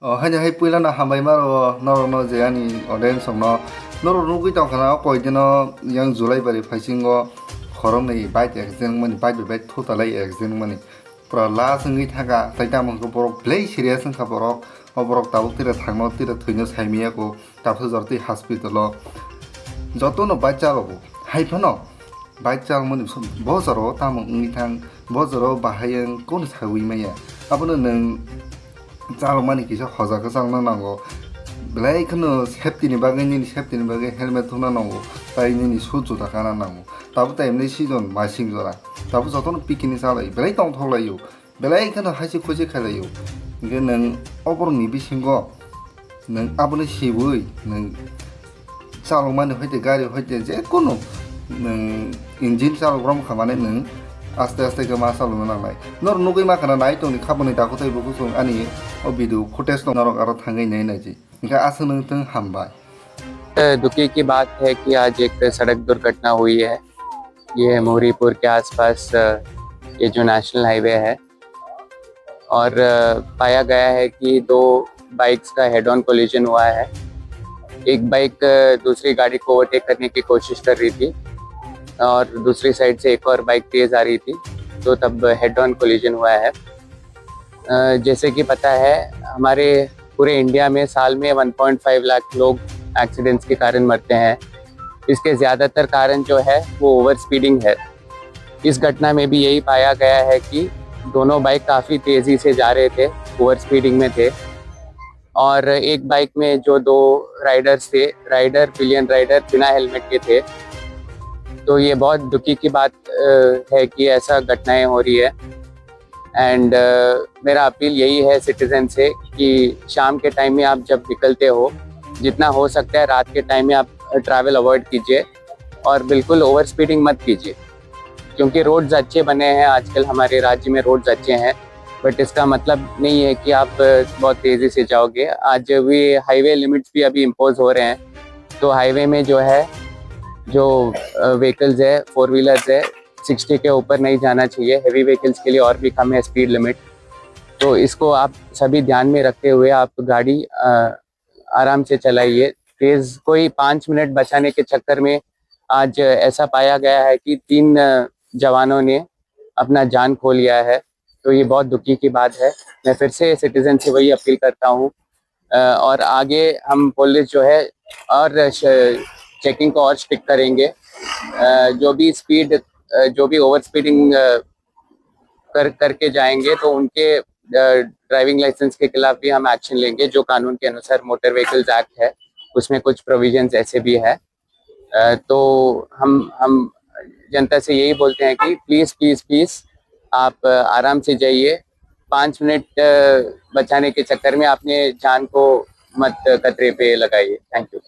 hanya hai puila na hambai maro noro no je ani oden som no noro nugui tong kana koi dino yang July bari phaisingo khorong nei bike exam mani bike bike thota lai exam mani pura la sangi thaga taita mon ko borok play serious ka borok o borok tabuk tira thangno tira thuino saimiya ko tapsa jorti hospital lo joto no bacha lo hai phano bacha mani bozaro tamong ngi thang bozaro bahayang kon sawi maya abono nang चाल मानी किसा हजा का चालना नांगो ब्लाई खनो safety नि बागै नि सेफ्टी नि बागै हेलमेट थुना नांगो ताइ नि शू जुता गाना नांगो ताबो टाइम नै सिजन मासिं जरा ताबो जतन पिकिनि चालाय ब्लाई टं थलायो ब्लाई खनो हासि खुसि खालायो इगे नों अबर नि बिसिंगो नों आबनो सिबुय नों चाल मानी होइते गारि होइते जे कोनो नों इन्जिन चाल ग्रम खामाने नों aste aste ke masa lu nangai nor nugui makana nai tong ni khaboni ta kotai bu kusung ani o video footage no norok aro thangai nei nei ji इनका आसन तंग हमबाय दुखी की बात है कि आज एक सड़क दुर्घटना हुई है। ये मोहरीपुर के आसपास ये जो नेशनल हाईवे है और पाया गया है कि दो बाइक्स का हेड ऑन कोलिजन हुआ है। एक बाइक दूसरी गाड़ी को ओवरटेक करने की कोशिश कर रही थी और दूसरी साइड से एक और बाइक तेज आ रही थी, तो तब हेड ऑन कोलिजन हुआ है। जैसे कि पता है हमारे पूरे इंडिया में साल में 1.5 लाख लोग एक्सीडेंट्स के कारण मरते हैं। इसके ज़्यादातर कारण जो है वो ओवर स्पीडिंग है। इस घटना में भी यही पाया गया है कि दोनों बाइक काफ़ी तेज़ी से जा रहे थे, ओवर स्पीडिंग में थे और एक बाइक में जो दो राइडर्स थे, राइडर पिलियन राइडर बिना हेलमेट के थे। तो ये बहुत दुखी की बात है कि ऐसा घटनाएं हो रही है एंड मेरा अपील यही है सिटीजन से कि शाम के टाइम में आप जब निकलते हो जितना हो सकता है रात के टाइम में आप ट्रैवल अवॉइड कीजिए और बिल्कुल ओवर स्पीडिंग मत कीजिए, क्योंकि रोड्स अच्छे बने हैं आजकल हमारे राज्य में, रोड्स अच्छे हैं, बट इसका मतलब नहीं है कि आप बहुत तेज़ी से जाओगे। आज भी हाईवे लिमिट्स भी अभी इम्पोज हो रहे हैं, तो हाईवे में जो है जो व्हीकल्स है, 4 व्हीलर्स है, 60 के ऊपर नहीं जाना चाहिए। हेवी व्हीकल्स के लिए और भी कम है स्पीड लिमिट, तो इसको आप सभी ध्यान में रखते हुए आप गाड़ी आराम से चलाइए। तेज़ कोई 5 मिनट बचाने के चक्कर में आज ऐसा पाया गया है कि 3 जवानों ने अपना जान खो लिया है, तो ये बहुत दुखी की बात है। मैं फिर से सिटीजन से वही अपील करता हूँ और आगे हम पुलिस जो है और चेकिंग को और स्ट्रिक्ट करेंगे। जो भी स्पीड जो भी ओवर स्पीडिंग करके जाएंगे तो उनके ड्राइविंग लाइसेंस के खिलाफ भी हम एक्शन लेंगे। जो कानून के अनुसार मोटर व्हीकल्स एक्ट है उसमें कुछ प्रोविजंस ऐसे भी है। तो हम जनता से यही बोलते हैं कि प्लीज़ प्लीज़ प्लीज़ आप आराम से जाइए। 5 मिनट बचाने के चक्कर में अपने जान को मत खतरे पे लगाइए। Thank you.